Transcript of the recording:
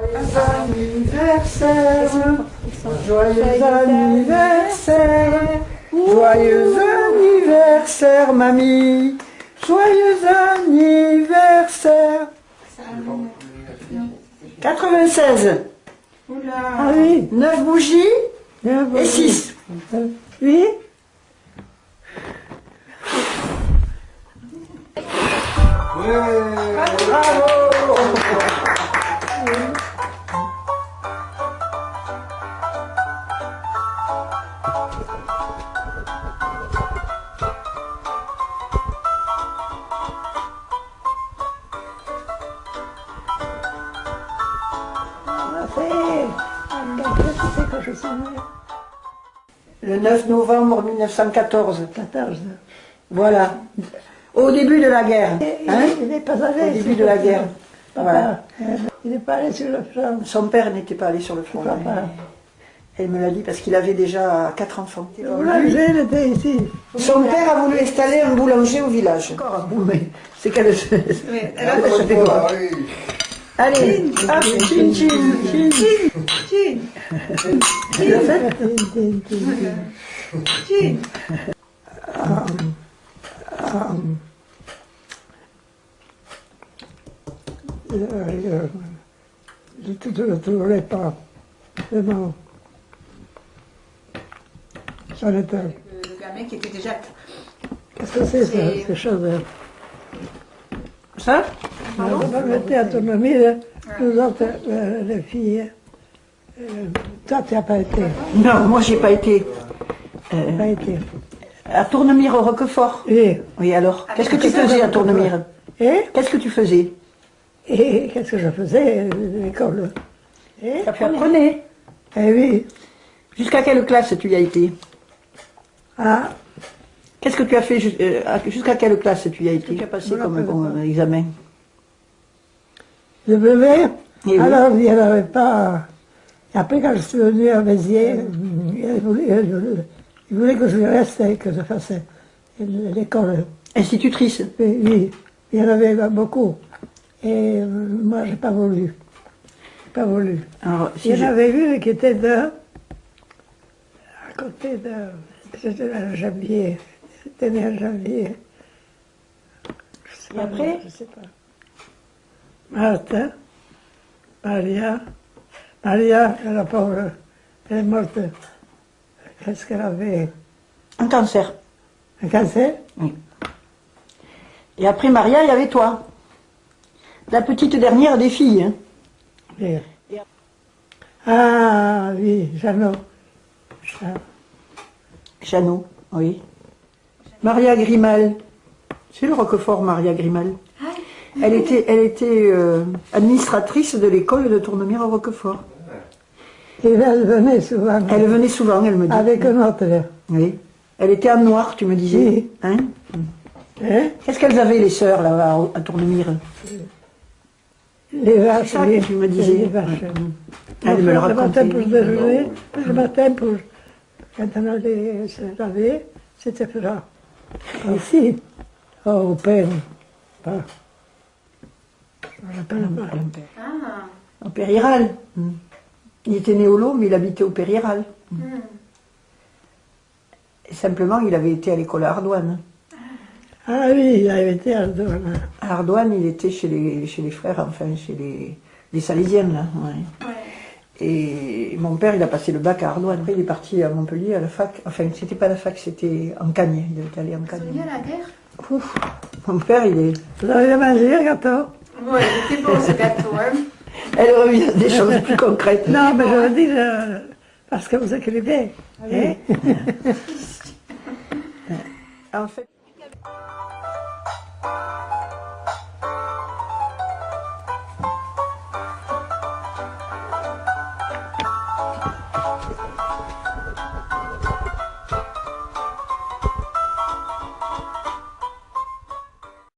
anniversaire, joyeux anniversaire, joyeux anniversaire, mamie, joyeux anniversaire. 96. Ah oui. 9 bougies et 6. Oui. Bravo. C'est que je suis née. Le 9 novembre 1914. 14. Voilà. Au début de la guerre. Hein? Il n'est pas allé. Au début de la guerre. Papa, Voilà. il n'est pas allé sur le front. Son père n'était pas allé sur le front. Papa. Elle me l'a dit parce qu'il avait déjà 4 enfants. Le boulanger, il était ici. Son père a voulu installer un boulanger au village. Encore un boulanger. C'est qu'elle Allez, hop, chin, chin, chin, chin. Je ne le trouverai pas. Vraiment. J'en étais. Le gamin qui était déjà... Qu'est-ce que c'est ça, ces choses-là? Ça? On mettait autonomie, nous autres, les filles. Toi, tu n'as pas été. Non, moi j'ai pas été. Pas été. À Tournemire au Roquefort. Oui. Oui, alors, qu'est-ce que tu faisais à Tournemire? Et Qu'est-ce que tu faisais? qu'est-ce que je faisais à l'école? Tu apprenais. Eh oui. Jusqu'à quelle classe tu y as été? Ah, Qu'est-ce que tu as fait jusqu'à quelle classe tu y as été? Tu as passé comme examen? le brevet. Eh oui. Alors, il n'y en avait pas. Après, quand je suis venue à Béziers, il voulait que je reste et que je fasse l'école. Institutrice. Oui, oui, il y en avait beaucoup. Et moi, j'ai pas voulu. Pas voulu. Alors, si Il y je- en avait une qui était à côté de, c'était à Janvier, c'était né à Janvier. Je sais Et pas, après je sais pas. Martha, Maria, la pauvre, elle est morte. Qu'est-ce qu'elle avait? Un cancer. Un cancer? Oui. Et après Maria, il y avait toi. La petite dernière des filles. Hein. Oui. Ah oui, Jeannot. Jeannot, oui. Maria Grimal. C'est le Roquefort, Maria Grimal. Elle était administratrice de l'école de Tournemire au Roquefort. Et elle venait souvent. Elle venait souvent, elle me dit. Avec un autre. Oui. Elle était en noir, tu me disais. Oui. Hein? Hein? Qu'est-ce qu'elles avaient, les sœurs, là, à Tournemire? Les vaches, C'est ça que tu me disais. Les vaches. Elle me le Le racontait. matin pour se déjeuner, le matin pour... Quand on allait se laver, c'était là. Ici, au Père. Pas. On l'appelle pas. Ah, Au Périral. Il était né au Lot, mais il habitait au Périral. Et simplement, il avait été à l'école à Ardouane. Ah oui, il avait été à Ardouane. À Ardouane, il était chez les frères, enfin, chez les Salésiens, là. Ouais. ouais. Et mon père, il a passé le bac à Ardouane. Après, il est parti à Montpellier, à la fac. Enfin, c'était pas la fac, c'était en Cagne. Il est allé en Vous Cagne. souvenez à la guerre? Ouf. Mon père, il est... Vous avez mangé un gâteau? Ouais, il était beau ce gâteau, hein. Elle revient à des choses plus concrètes. Non, mais je veux dire, parce que vous écrivez. Hein? En fait...